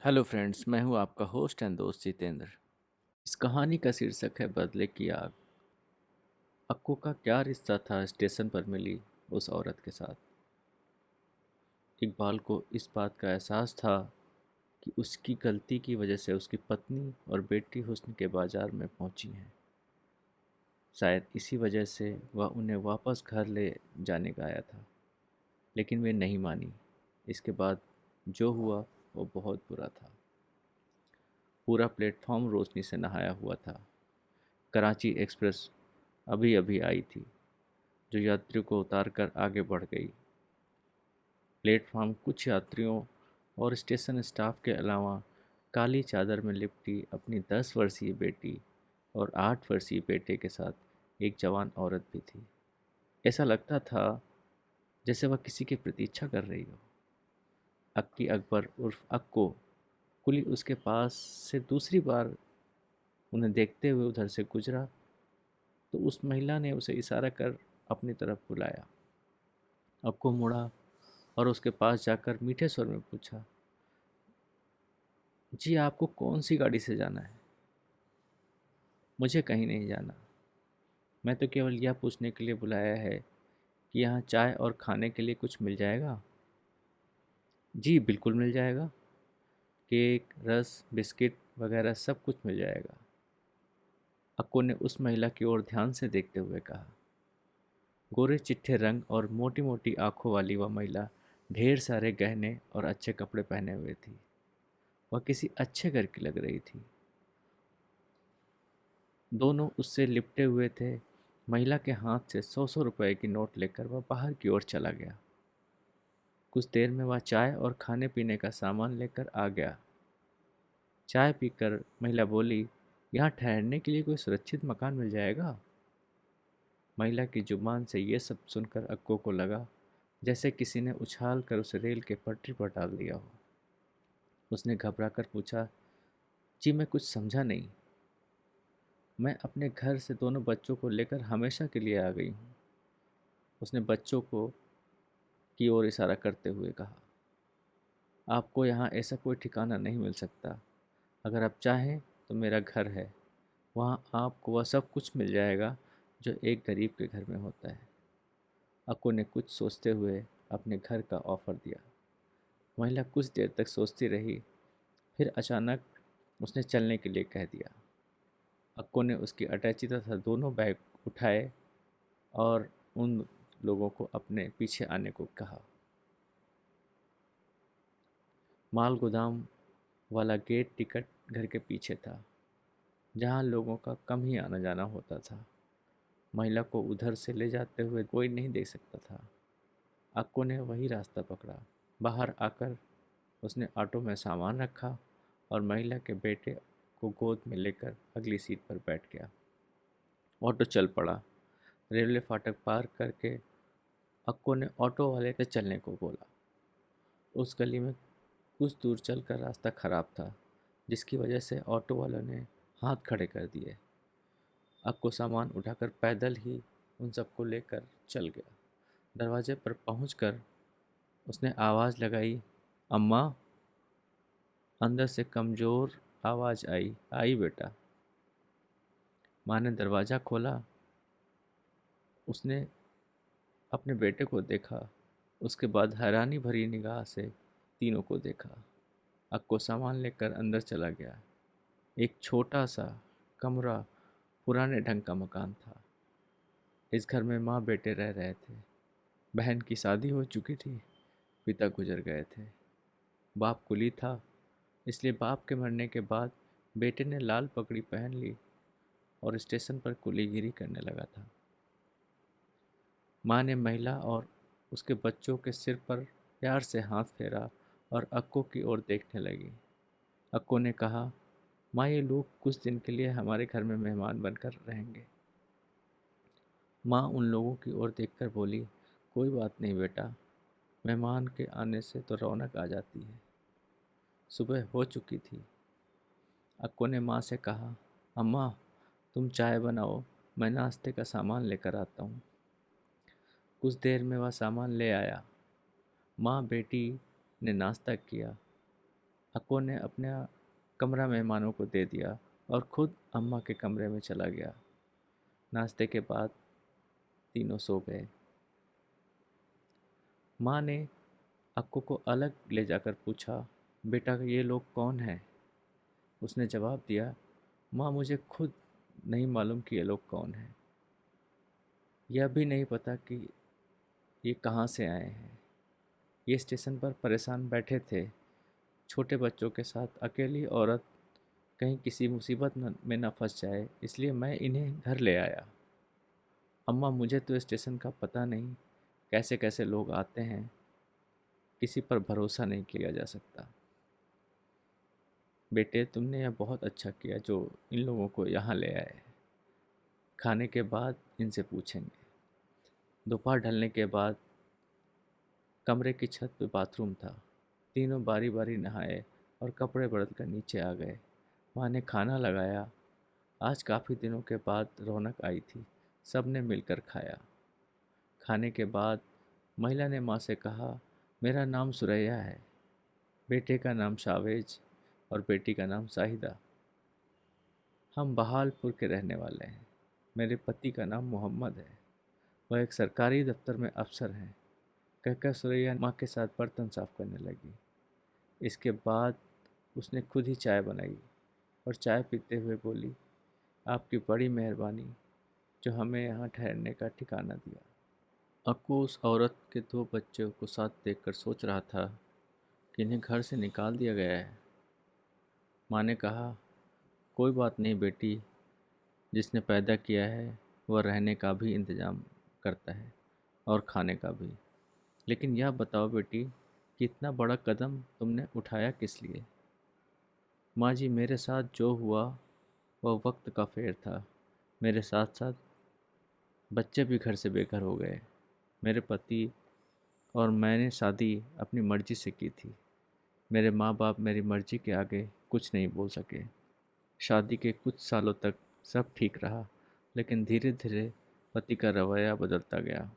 Hello friends, मैं हूं आपका होस्ट एंड दोस्त जितेंद्र। इस कहानी का शीर्षक है बदले की आग। अक्को का क्या रिश्ता था स्टेशन पर मिली उस औरत के साथ। इकबाल को इस बात का एहसास था कि उसकी गलती की वजह से उसकी पत्नी और बेटी हुस्न के बाजार में पहुंची हैं। शायद इसी वजह से वह उन्हें वापस घर ले जाने का आया था, लेकिन वे नहीं मानी। इसके बाद जो हुआ वो बहुत बुरा था। पूरा प्लेटफॉर्म रोशनी से नहाया हुआ था। कराची एक्सप्रेस अभी अभी आई थी, जो यात्रियों को उतार कर आगे बढ़ गई। प्लेटफॉर्म कुछ यात्रियों और स्टेशन स्टाफ के अलावा काली चादर में लिपटी अपनी 10 वर्षीय बेटी और 8 वर्षीय बेटे के साथ एक जवान औरत भी थी। ऐसा लगता था जैसे वह किसी की प्रतीक्षा कर रही हो। अक्की अकबर उर्फ अक्को कुली उसके पास से दूसरी बार उन्हें देखते हुए उधर से गुजरा तो उस महिला ने उसे इशारा कर अपनी तरफ बुलाया। अक्को मुड़ा और उसके पास जाकर मीठे स्वर में पूछा, जी आपको कौन सी गाड़ी से जाना है? मुझे कहीं नहीं जाना। मैं तो केवल यह पूछने के लिए बुलाया है कि यहाँ चाय और खाने के लिए कुछ मिल जाएगा। जी बिल्कुल मिल जाएगा। केक, रस, बिस्किट वगैरह सब कुछ मिल जाएगा। अक्को ने उस महिला की ओर ध्यान से देखते हुए कहा। गोरे चिट्ठे रंग और मोटी मोटी आंखों वाली वह महिला ढेर सारे गहने और अच्छे कपड़े पहने हुए थी। वह किसी अच्छे घर की लग रही थी। दोनों उससे लिपटे हुए थे। महिला के हाथ से 100-100 रुपए की नोट लेकर वह बाहर की ओर चला गया। कुछ देर में वह चाय और खाने पीने का सामान लेकर आ गया। चाय पीकर महिला बोली, यहाँ ठहरने के लिए कोई सुरक्षित मकान मिल जाएगा? महिला की जुबान से ये सब सुनकर अक्को को लगा जैसे किसी ने उछाल कर उसे रेल के पटरी पर डाल दिया हो। उसने घबरा कर पूछा, जी मैं कुछ समझा नहीं। मैं अपने घर से दोनों बच्चों को लेकर हमेशा के लिए आ गई हूँ। उसने बच्चों को की ओर इशारा करते हुए कहा, आपको यहाँ ऐसा कोई ठिकाना नहीं मिल सकता। अगर आप चाहें तो मेरा घर है, वहाँ आपको वह सब कुछ मिल जाएगा जो एक गरीब के घर में होता है। अक्को ने कुछ सोचते हुए अपने घर का ऑफर दिया। महिला कुछ देर तक सोचती रही, फिर अचानक उसने चलने के लिए कह दिया। अक्को ने उसकी अटैची तथा दोनों बैग उठाए और उन लोगों को अपने पीछे आने को कहा। माल गोदाम वाला गेट टिकट घर के पीछे था, जहाँ लोगों का कम ही आना जाना होता था। महिला को उधर से ले जाते हुए कोई नहीं देख सकता था। अक्को ने वही रास्ता पकड़ा। बाहर आकर उसने ऑटो में सामान रखा और महिला के बेटे को गोद में लेकर अगली सीट पर बैठ गया। ऑटो चल पड़ा। रेलवे फाटक पार करके अक्को ने ऑटो वाले से चलने को बोला। उस गली में कुछ दूर चलकर रास्ता खराब था, जिसकी वजह से ऑटो वालों ने हाथ खड़े कर दिए। अक्को सामान उठाकर पैदल ही उन सबको लेकर चल गया। दरवाजे पर पहुंचकर उसने आवाज़ लगाई, अम्मा। अंदर से कमज़ोर आवाज़ आई, आई बेटा। माँ ने दरवाज़ा खोला। उसने अपने बेटे को देखा, उसके बाद हैरानी भरी निगाह से तीनों को देखा। अक्को सामान लेकर अंदर चला गया। एक छोटा सा कमरा, पुराने ढंग का मकान था। इस घर में माँ बेटे रह रहे थे। बहन की शादी हो चुकी थी, पिता गुजर गए थे। बाप कुली था, इसलिए बाप के मरने के बाद बेटे ने लाल पगड़ी पहन ली और स्टेशन पर कुलीगिरी करने लगा था। माँ ने महिला और उसके बच्चों के सिर पर प्यार से हाथ फेरा और अक्को की ओर देखने लगी। अक्को ने कहा, माँ ये लोग कुछ दिन के लिए हमारे घर में मेहमान बनकर रहेंगे। माँ उन लोगों की ओर देखकर बोली, कोई बात नहीं बेटा, मेहमान के आने से तो रौनक आ जाती है। सुबह हो चुकी थी। अक्को ने माँ से कहा, अम्मा तुम चाय बनाओ, मैं नाश्ते का सामान लेकर आता हूँ। कुछ देर में वह सामान ले आया। माँ बेटी ने नाश्ता किया। अक्को ने अपना कमरा मेहमानों को दे दिया और खुद अम्मा के कमरे में चला गया। नाश्ते के बाद तीनों सो गए। माँ ने अक्को को अलग ले जाकर पूछा, बेटा ये लोग कौन हैं? उसने जवाब दिया, माँ मुझे खुद नहीं मालूम कि ये लोग कौन हैं। यह भी नहीं पता कि ये कहाँ से आए हैं। ये स्टेशन पर परेशान बैठे थे, छोटे बच्चों के साथ। अकेली औरत कहीं किसी मुसीबत में न फंस जाए, इसलिए मैं इन्हें घर ले आया। अम्मा मुझे तो स्टेशन का पता नहीं, कैसे कैसे लोग आते हैं, किसी पर भरोसा नहीं किया जा सकता। बेटे तुमने यह बहुत अच्छा किया जो इन लोगों को यहाँ ले आए। खाने के बाद इनसे पूछेंगे। दोपहर ढलने के बाद कमरे की छत पे बाथरूम था। तीनों बारी बारी नहाए और कपड़े बदल कर नीचे आ गए। माँ ने खाना लगाया। आज काफ़ी दिनों के बाद रौनक आई थी। सब ने मिलकर खाया। खाने के बाद महिला ने माँ से कहा, मेरा नाम सुरैया है, बेटे का नाम शावेज और बेटी का नाम साहिदा। हम बहालपुर के रहने वाले हैं। मेरे पति का नाम मोहम्मद है, वह एक सरकारी दफ्तर में अफसर हैं। कहकर सुरैया माँ के साथ बर्तन साफ करने लगी। इसके बाद उसने खुद ही चाय बनाई और चाय पीते हुए बोली, आपकी बड़ी मेहरबानी जो हमें यहाँ ठहरने का ठिकाना दिया। अक्कू उस औरत के दो बच्चों को साथ देखकर सोच रहा था कि इन्हें घर से निकाल दिया गया है। माँ ने कहा, कोई बात नहीं बेटी, जिसने पैदा किया है वह रहने का भी इंतज़ाम करता है और खाने का भी। लेकिन यह बताओ बेटी कि इतना बड़ा कदम तुमने उठाया किस लिए? माँ जी मेरे साथ जो हुआ वह वक्त का फेर था। मेरे साथ साथ बच्चे भी घर से बेघर हो गए। मेरे पति और मैंने शादी अपनी मर्जी से की थी। मेरे माँ बाप मेरी मर्जी के आगे कुछ नहीं बोल सके। शादी के कुछ सालों तक सब ठीक रहा, लेकिन धीरे धीरे पति का रवैया बदलता गया।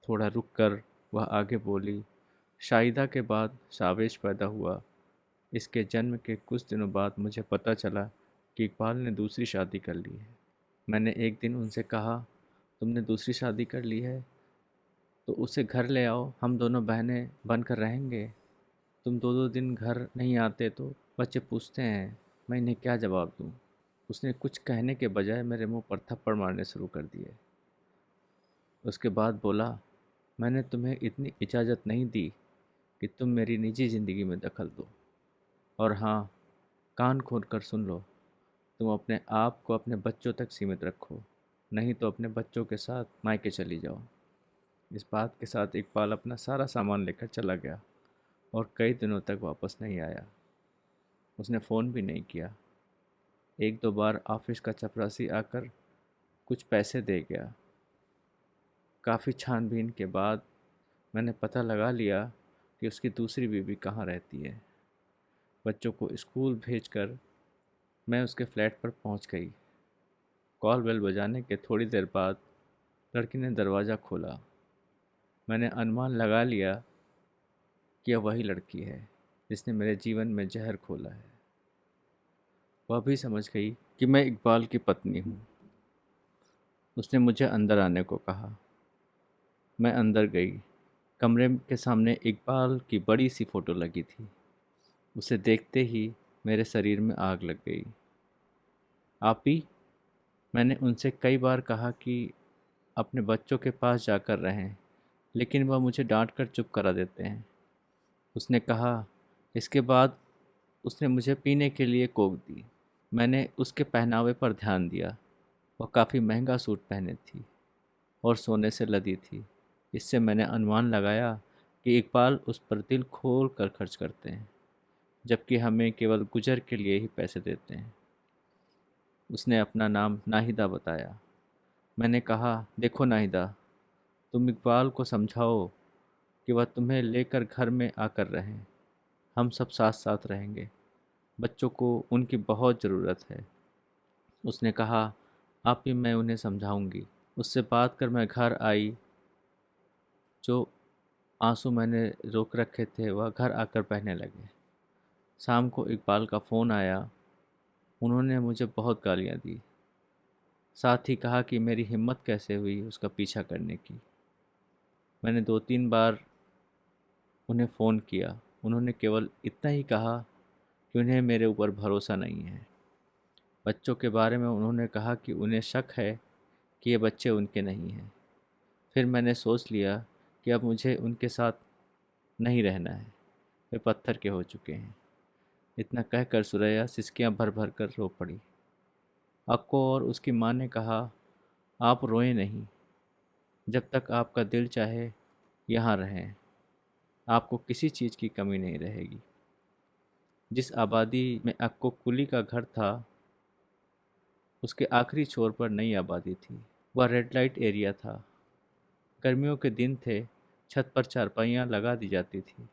थोड़ा रुक कर वह आगे बोली, शाहिदा के बाद सावेश पैदा हुआ। इसके जन्म के कुछ दिनों बाद मुझे पता चला कि इकबाल ने दूसरी शादी कर ली है। मैंने एक दिन उनसे कहा, तुमने दूसरी शादी कर ली है तो उसे घर ले आओ, हम दोनों बहनें बनकर रहेंगे। तुम दो दो दिन घर नहीं आते तो बच्चे पूछते हैं, मैं इन्हें क्या जवाब दूँ? उसने कुछ कहने के बजाय मेरे मुंह पर थप्पड़ मारने शुरू कर दिए। उसके बाद बोला, मैंने तुम्हें इतनी इजाज़त नहीं दी कि तुम मेरी निजी ज़िंदगी में दखल दो। और हाँ, कान खोल कर सुन लो, तुम अपने आप को अपने बच्चों तक सीमित रखो, नहीं तो अपने बच्चों के साथ मायके चली जाओ। इस बात के साथ इकबाल अपना सारा सामान लेकर चला गया और कई दिनों तक वापस नहीं आया। उसने फ़ोन भी नहीं किया। एक दो बार ऑफिस का चपरासी आकर कुछ पैसे दे गया। काफ़ी छानबीन के बाद मैंने पता लगा लिया कि उसकी दूसरी बीवी कहाँ रहती है। बच्चों को स्कूल भेजकर मैं उसके फ्लैट पर पहुंच गई। कॉल बेल बजाने के थोड़ी देर बाद लड़की ने दरवाज़ा खोला। मैंने अनुमान लगा लिया कि यह वही लड़की है जिसने मेरे जीवन में जहर खोला है। वह भी समझ गई कि मैं इकबाल की पत्नी हूँ। उसने मुझे अंदर आने को कहा। मैं अंदर गई। कमरे के सामने इकबाल की बड़ी सी फ़ोटो लगी थी। उसे देखते ही मेरे शरीर में आग लग गई। आपी, मैंने उनसे कई बार कहा कि अपने बच्चों के पास जाकर रहें, लेकिन वह मुझे डांट कर चुप करा देते हैं। उसने कहा। इसके बाद उसने मुझे पीने के लिए कोक दी। मैंने उसके पहनावे पर ध्यान दिया। वह काफ़ी महंगा सूट पहने थी और सोने से लदी थी। इससे मैंने अनुमान लगाया कि इकबाल उस पर दिल खोल कर खर्च करते हैं, जबकि हमें केवल गुजर के लिए ही पैसे देते हैं। उसने अपना नाम नाहिदा बताया। मैंने कहा, देखो नाहिदा, तुम इकबाल को समझाओ कि वह तुम्हें लेकर घर में आकर रहें। हम सब साथ साथ रहेंगे। बच्चों को उनकी बहुत ज़रूरत है। उसने कहा, आप ही, मैं उन्हें समझाऊंगी। उससे बात कर मैं घर आई। जो आंसू मैंने रोक रखे थे वह घर आकर बहने लगे। शाम को इकबाल का फ़ोन आया। उन्होंने मुझे बहुत गालियाँ दी, साथ ही कहा कि मेरी हिम्मत कैसे हुई उसका पीछा करने की। मैंने 2-3 बार उन्हें फ़ोन किया। उन्होंने केवल इतना ही कहा कि उन्हें मेरे ऊपर भरोसा नहीं है। बच्चों के बारे में उन्होंने कहा कि उन्हें शक है कि ये बच्चे उनके नहीं हैं। फिर मैंने सोच लिया कि अब मुझे उनके साथ नहीं रहना है। वे पत्थर के हो चुके हैं। इतना कहकर सुरैया सिसकियां भर भर कर रो पड़ी। अक्को और उसकी माँ ने कहा, आप रोएं नहीं। जब तक आपका दिल चाहे यहाँ रहें। आपको किसी चीज़ की कमी नहीं रहेगी। जिस आबादी में अक्को कुली का घर था, उसके आखिरी छोर पर नई आबादी थी। वह रेड लाइट एरिया था। गर्मियों के दिन थे। छत पर चारपाइयाँ लगा दी जाती थी।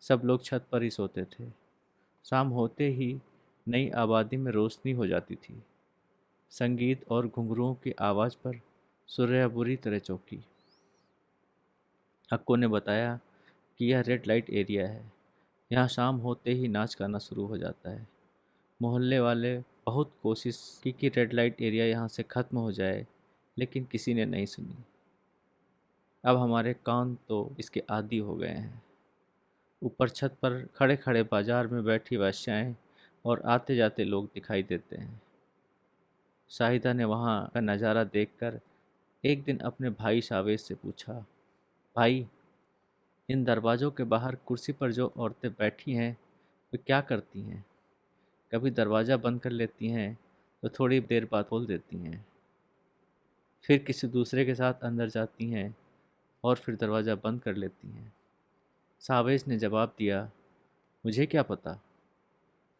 सब लोग छत पर ही सोते थे। शाम होते ही नई आबादी में रोशनी हो जाती थी। संगीत और घुंघरुओं की आवाज़ पर सुरैया बुरी तरह चौंकी। अक्को ने बताया कि यह रेड लाइट एरिया है। यहाँ शाम होते ही नाच गाना शुरू हो जाता है। मोहल्ले वाले बहुत कोशिश की कि रेड लाइट एरिया यहाँ से ख़त्म हो जाए, लेकिन किसी ने नहीं सुनी। अब हमारे कान तो इसके आदी हो गए हैं। ऊपर छत पर खड़े खड़े बाजार में बैठी वेश्याएं और आते जाते लोग दिखाई देते हैं। शाहिदा ने वहाँ का नज़ारा देखकर एक दिन अपने भाई सावेश से पूछा, भाई, इन दरवाज़ों के बाहर कुर्सी पर जो औरतें बैठी हैं वे क्या करती हैं? कभी दरवाज़ा बंद कर लेती हैं तो थोड़ी देर बाद खोल देती हैं, फिर किसी दूसरे के साथ अंदर जाती हैं और फिर दरवाज़ा बंद कर लेती हैं। सावेश ने जवाब दिया, मुझे क्या पता,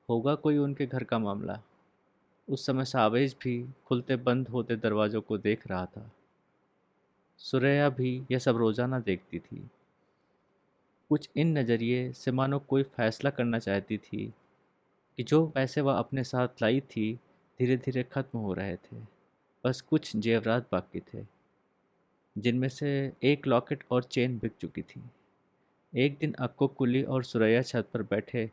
होगा कोई उनके घर का मामला। उस समय सावेश भी खुलते बंद होते दरवाज़ों को देख रहा था। सुरैया भी यह सब रोज़ाना देखती थी। कुछ इन नज़रिए से मानो कोई फैसला करना चाहती थी कि जो पैसे वह अपने साथ लाई थी धीरे धीरे खत्म हो रहे थे। बस कुछ जेवरात बाकी थे, जिनमें से एक लॉकेट और चेन बिक चुकी थी। एक दिन अक्को, कुली और सुरैया छत पर बैठे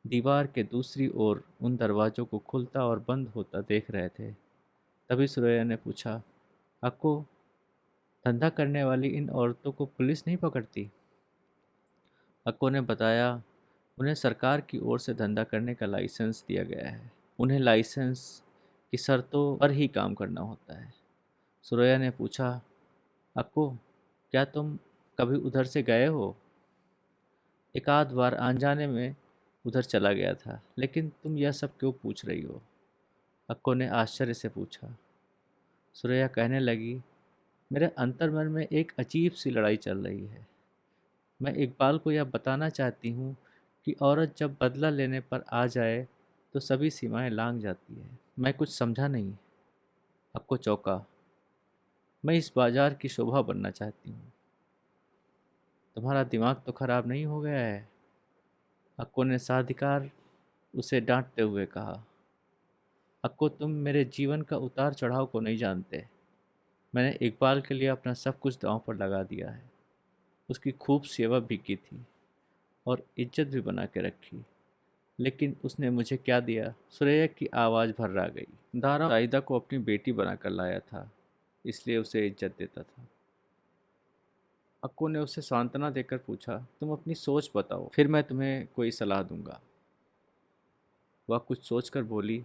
दीवार के दूसरी ओर उन दरवाज़ों को खुलता और बंद होता देख रहे थे। तभी सुरैया ने पूछा, अक्को, धंधा करने वाली इन औरतों को पुलिस नहीं पकड़ती? अक्को ने बताया, उन्हें सरकार की ओर से धंधा करने का लाइसेंस दिया गया है। उन्हें लाइसेंस की शर्तों पर ही काम करना होता है। सुरैया ने पूछा, अक्को, क्या तुम कभी उधर से गए हो? एक आध बार अनजाने में उधर चला गया था, लेकिन तुम यह सब क्यों पूछ रही हो? अक्को ने आश्चर्य से पूछा। सुरैया कहने लगी, मेरे अंतर्मन में एक अजीब सी लड़ाई चल रही है। मैं इकबाल को यह बताना चाहती हूँ कि औरत जब बदला लेने पर आ जाए तो सभी सीमाएं लांघ जाती है। मैं कुछ समझा नहीं। अक्को चौंका। मैं इस बाजार की शोभा बनना चाहती हूँ। तुम्हारा दिमाग तो खराब नहीं हो गया है? अक्को ने साधिकार उसे डांटते हुए कहा। अक्को, तुम मेरे जीवन का उतार चढ़ाव को नहीं जानते। मैंने इकबाल के लिए अपना सब कुछ दांव पर लगा दिया है। उसकी खूब सेवा भी की थी और इज्जत भी बना के रखी, लेकिन उसने मुझे क्या दिया? सुरैया की आवाज़ भर्रा गई। दारा आयदा को अपनी बेटी बनाकर लाया था, इसलिए उसे इज्जत देता था। अक्को ने उसे सांत्वना देकर पूछा, तुम अपनी सोच बताओ, फिर मैं तुम्हें कोई सलाह दूंगा। वह कुछ सोचकर बोली,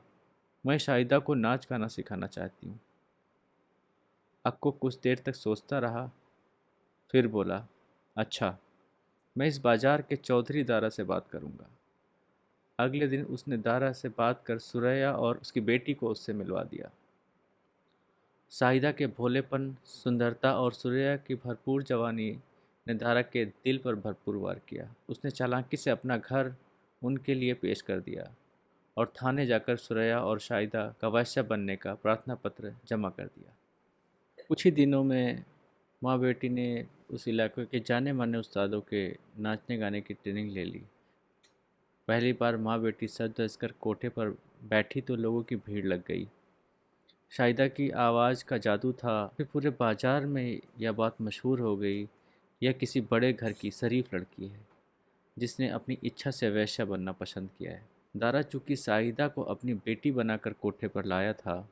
मैं शाहिदा को नाच गाना सिखाना चाहती हूँ। अक्को कुछ देर तक सोचता रहा, फिर बोला, अच्छा, मैं इस बाजार के चौधरी दारा से बात करूंगा। अगले दिन उसने दारा से बात कर सुरैया और उसकी बेटी को उससे मिलवा दिया। शाहिदा के भोलेपन, सुंदरता और सुरैया की भरपूर जवानी ने दारा के दिल पर भरपूर वार किया। उसने चालाकी से अपना घर उनके लिए पेश कर दिया और थाने जाकर सुरैया और शाहिदा का वैश्य बनने का प्रार्थना पत्र जमा कर दिया। कुछ ही दिनों में माँ बेटी ने उस इलाके के जाने माने उस्तादों के नाचने गाने की ट्रेनिंग ले ली। पहली बार माँ बेटी सज धज कर कोठे पर बैठी तो लोगों की भीड़ लग गई। शाहिदा की आवाज़ का जादू था। फिर पूरे बाजार में यह बात मशहूर हो गई, यह किसी बड़े घर की शरीफ लड़की है। जिसने अपनी इच्छा से वैश्या बनना पसंद किया है। दारा चूंकि साहिदा को अपनी बेटी बनाकर कोठे पर लाया था,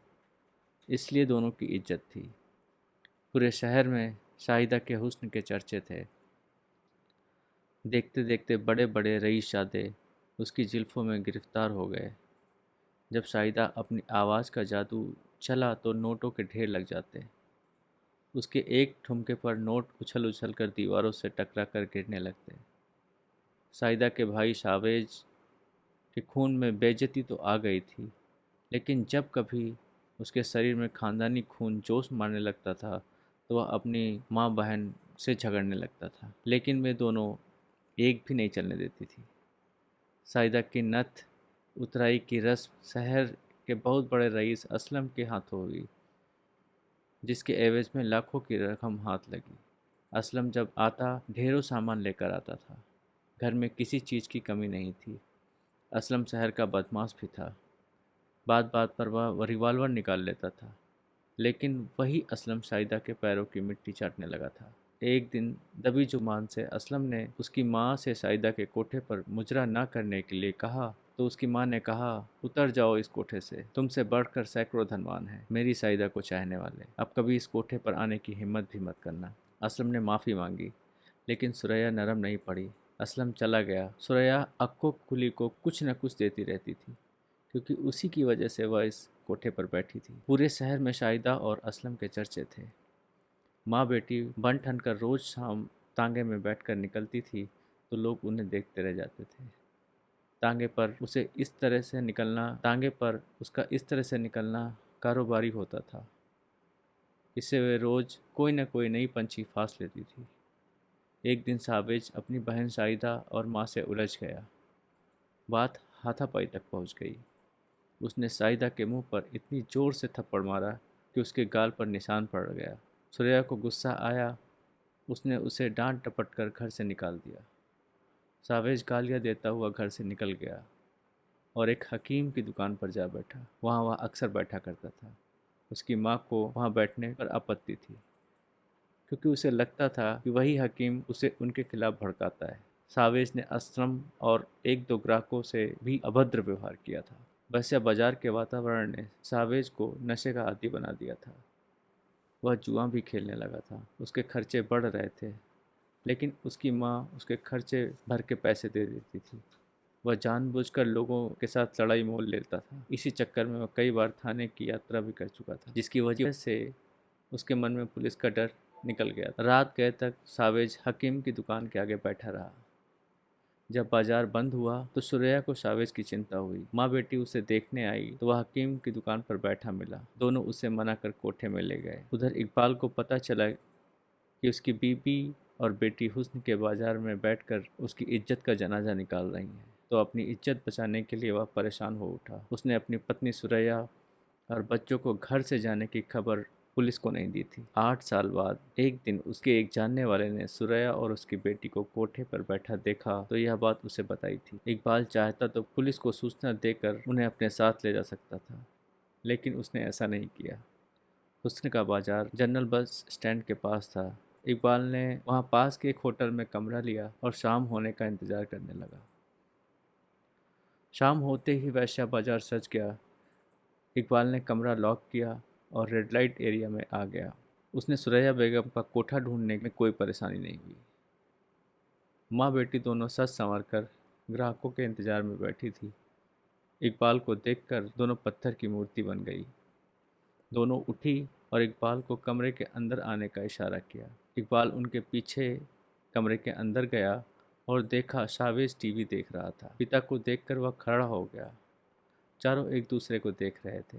इसलिए दोनों की इज्जत थी। पूरे शहर में शाहिदा के हुस्न के चर्चे थे। देखते देखते बड़े बड़े रईसजादे उसकी जुल्फों में गिरफ्तार हो गए। जब शाहिदा अपनी आवाज़ का जादू चला तो नोटों के ढेर लग जाते। उसके एक ठुमके पर नोट उछल उछल कर दीवारों से टकरा कर गिरने लगते। शाहिदा के भाई शावेज के खून में बेइज्जती तो आ गई थी, लेकिन जब कभी उसके शरीर में खानदानी खून जोश मारने लगता था तो वह अपनी माँ बहन से झगड़ने लगता था, लेकिन वे दोनों एक भी नहीं चलने देती थी। शाहिदा की नथ उतराई की रस्म शहर के बहुत बड़े रईस असलम के हाथों हुई, जिसके एवज में लाखों की रकम हाथ लगी। असलम जब आता ढेरों सामान लेकर आता था। घर में किसी चीज़ की कमी नहीं थी। असलम शहर का बदमाश भी था। बात बात पर वह रिवॉल्वर निकाल लेता था, लेकिन वही असलम शाहिदा के पैरों की मिट्टी चाटने लगा था। एक दिन दबी जुबान से असलम ने उसकी माँ से शाहिदा के कोठे पर मुजरा न करने के लिए कहा तो उसकी माँ ने कहा, उतर जाओ इस कोठे से, तुमसे बढ़कर सैकड़ों धनवान हैं मेरी शाहिदा को चाहने वाले, अब कभी इस कोठे पर आने की हिम्मत भी मत करना। असलम ने माफ़ी मांगी, लेकिन सुरैया नरम नहीं पड़ी। असलम चला गया। सुरैया अक्को कुली को कुछ न कुछ देती रहती थी, क्योंकि उसी की वजह से वह इस कोठे पर बैठी थी। पूरे शहर में शाहिदा और असलम के चर्चे थे। माँ बेटी बन ठन कर रोज शाम तांगे में बैठकर निकलती थी तो लोग उन्हें देखते रह जाते थे। तांगे पर उसका इस तरह से निकलना कारोबारी होता था। इससे वे रोज कोई न कोई नई पंछी फांस लेती थी। एक दिन सावेज अपनी बहन शाहिदा और माँ से उलझ गया। बात हाथापाई तक पहुँच गई। उसने शाहिदा के मुंह पर इतनी जोर से थप्पड़ मारा कि उसके गाल पर निशान पड़ गया। सुरैया को गुस्सा आया। उसने उसे डांट टपट कर घर से निकाल दिया। सावेज गालियाँ देता हुआ घर से निकल गया और एक हकीम की दुकान पर जा बैठा। वहाँ वह अक्सर बैठा करता था। उसकी माँ को वहाँ बैठने पर आपत्ति थी, क्योंकि उसे लगता था कि वही हकीम उसे उनके खिलाफ भड़काता है। सावेज ने असलम और एक दो ग्राहकों से भी अभद्र व्यवहार किया था। वैसे बाजार के वातावरण ने सावेज को नशे का आदी बना दिया था। वह जुआ भी खेलने लगा था। उसके खर्चे बढ़ रहे थे, लेकिन उसकी माँ उसके खर्चे भर के पैसे दे देती थी। वह जानबूझकर लोगों के साथ लड़ाई मोल लेता था। इसी चक्कर में वह कई बार थाने की यात्रा भी कर चुका था, जिसकी वजह से उसके मन में पुलिस का डर निकल गया। रात गए तक सावेज हकीम की दुकान के आगे बैठा रहा। जब बाजार बंद हुआ तो सुरैया को सावेज की चिंता हुई। माँ बेटी उसे देखने आई तो वह हकीम की दुकान पर बैठा मिला। दोनों उसे मना कर कोठे में ले गए। उधर इकबाल को पता चला कि उसकी बीबी और बेटी हुस्न के बाजार में बैठकर उसकी इज्जत का जनाजा निकाल रही हैं, तो अपनी इज्जत बचाने के लिए वह परेशान हो उठा। उसने अपनी पत्नी सुरैया और बच्चों को घर से जाने की खबर पुलिस को नहीं दी थी। 8 साल बाद एक दिन उसके एक जानने वाले ने सुरैया और उसकी बेटी को कोठे पर बैठा देखा तो यह बात उसे बताई थी। इकबाल चाहता तो पुलिस को सूचना देकर उन्हें अपने साथ ले जा सकता था, लेकिन उसने ऐसा नहीं किया। हुस्न का बाजार जनरल बस स्टैंड के पास था। इकबाल ने वहाँ पास के एक होटल में कमरा लिया और शाम होने का इंतजार करने लगा। शाम होते ही वैश्या बाजार सज गया। इकबाल ने कमरा लॉक किया और रेड लाइट एरिया में आ गया। उसने सुरैया बेगम का कोठा ढूंढने में कोई परेशानी नहीं हुई। माँ बेटी दोनों सज संवर कर ग्राहकों के इंतजार में बैठी थी। इकबाल को देखकर दोनों पत्थर की मूर्ति बन गई। दोनों उठी और इकबाल को कमरे के अंदर आने का इशारा किया। इकबाल उनके पीछे कमरे के अंदर गया और देखा शावेज टीवी देख रहा था। पिता को देखकर वह खड़ा हो गया। चारों एक दूसरे को देख रहे थे।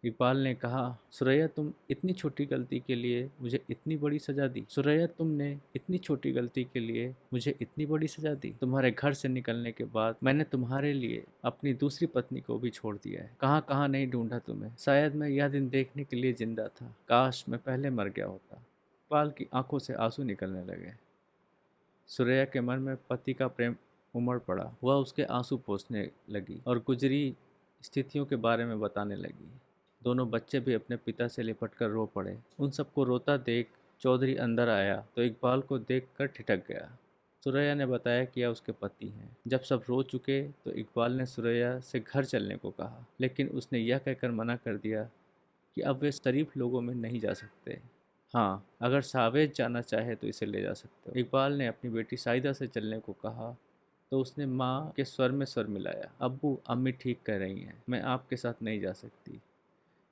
इकबाल ने कहा, सुरैया तुम इतनी छोटी गलती के लिए मुझे इतनी बड़ी सजा दी। सुरैया तुमने इतनी छोटी गलती के लिए मुझे इतनी बड़ी सजा दी। तुम्हारे घर से निकलने के बाद मैंने तुम्हारे लिए अपनी दूसरी पत्नी को भी छोड़ दिया है। कहाँ कहाँ नहीं ढूंढा तुम्हें। शायद मैं यह दिन देखने के लिए जिंदा था। काश मैं पहले मर गया होता। इकबाल की आंखों से आंसू निकलने लगे। सुरैया के मन में पति का प्रेम उमड़ पड़ा। वह उसके आंसू पोंछने लगी और गुजरी स्थितियों के बारे में बताने लगी। दोनों बच्चे भी अपने पिता से लिपटकर रो पड़े। उन सबको रोता देख चौधरी अंदर आया तो इकबाल को देखकर ठिठक गया। सुरैया ने बताया कि यह उसके पति हैं। जब सब रो चुके तो इकबाल ने सुरैया से घर चलने को कहा, लेकिन उसने यह कहकर मना कर दिया कि अब वे शरीफ लोगों में नहीं जा सकते। हाँ, अगर सावेज जाना चाहे तो इसे ले जा सकते हो। इकबाल ने अपनी बेटी साइदा से चलने को कहा तो उसने माँ के स्वर में स्वर मिलाया, अब्बू अम्मी ठीक कह रही हैं, मैं आपके साथ नहीं जा सकती।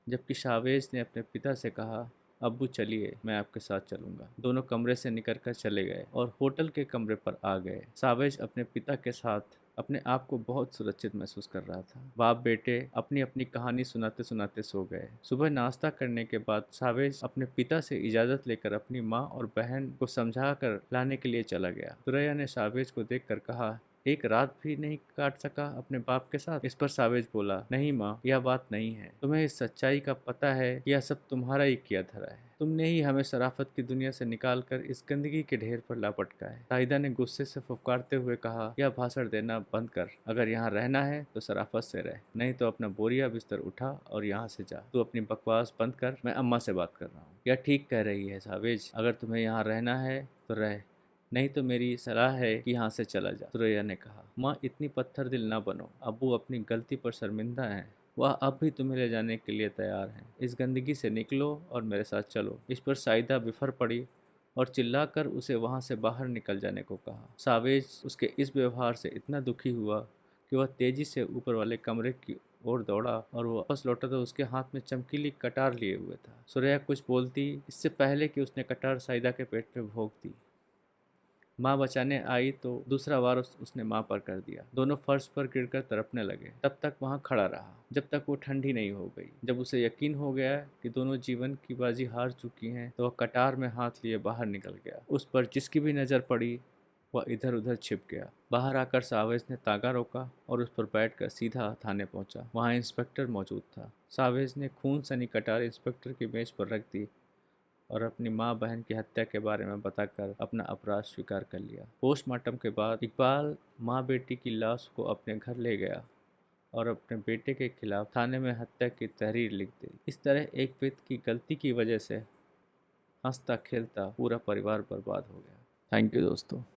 जबकि शावेज ने अपने पिता से कहा, अब्बू चलिए मैं आपके साथ चलूंगा। दोनों कमरे से निकलकर चले गए और होटल के कमरे पर आ गए। सावेज अपने पिता के साथ अपने आप को बहुत सुरक्षित महसूस कर रहा था। बाप बेटे अपनी अपनी कहानी सुनाते सुनाते सो गए। सुबह नाश्ता करने के बाद सावेज अपने पिता से इजाजत लेकर अपनी माँ और बहन को समझा कर लाने के लिए चला गया। सुरैया ने सावेज को देखकर कहा, एक रात भी नहीं काट सका अपने बाप के साथ? इस पर सावेज बोला, नहीं माँ, यह बात नहीं है। तुम्हें इस सच्चाई का पता है, यह सब तुम्हारा ही किया धरा है। तुमने ही हमें शराफत की दुनिया से निकालकर इस गंदगी के ढेर पर लापटका है। साहिदा ने गुस्से से फुफकारते हुए कहा, यह भाषण देना बंद कर। अगर यहाँ रहना है तो शराफत से रह, नहीं तो अपना बोरिया बिस्तर उठा और यहाँ से जा। तू अपनी बकवास बंद कर, मैं अम्मा से बात कर रहा हूँ। यह ठीक कह रही है सावेज, अगर तुम्हें यहाँ रहना है तो रह, नहीं तो मेरी सलाह है कि यहाँ से चला जा। सुरैया ने कहा, माँ इतनी पत्थर दिल ना बनो। अब्बू अपनी गलती पर शर्मिंदा हैं। वह अब भी तुम्हें ले जाने के लिए तैयार हैं। इस गंदगी से निकलो और मेरे साथ चलो। इस पर साइदा बिफर पड़ी और चिल्लाकर उसे वहाँ से बाहर निकल जाने को कहा। सावेज उसके इस व्यवहार से इतना दुखी हुआ कि वह तेजी से ऊपर वाले कमरे की ओर दौड़ा और वो वापस लौटा तो उसके हाथ में चमकीली कटार लिए हुए था। सुरैया कुछ बोलती इससे पहले कि उसने कटार साइदा के पेट में भोंक दी। माँ बचाने आई तो दूसरा वार उसने माँ पर कर दिया। दोनों फर्श पर गिरकर तड़पने लगे। तब तक वहाँ खड़ा रहा जब तक वो ठंडी नहीं हो गई। जब उसे यकीन हो गया कि दोनों जीवन की बाजी हार चुकी हैं तो वह कटार में हाथ लिए बाहर निकल गया। उस पर जिसकी भी नज़र पड़ी वह इधर उधर छिप गया। बाहर आकर सावेज ने तागा रोका और उस पर बैठकर सीधा थाने पहुंचा। वहाँ इंस्पेक्टर मौजूद था। सावेज ने खून सनी कटार इंस्पेक्टर की मेज पर रख दी और अपनी माँ बहन की हत्या के बारे में बताकर अपना अपराध स्वीकार कर लिया। पोस्टमार्टम के बाद इकबाल माँ बेटी की लाश को अपने घर ले गया और अपने बेटे के खिलाफ थाने में हत्या की तहरीर लिख दी। इस तरह एक व्यक्ति की गलती की वजह से हंसता खेलता पूरा परिवार बर्बाद हो गया। थैंक यू दोस्तों।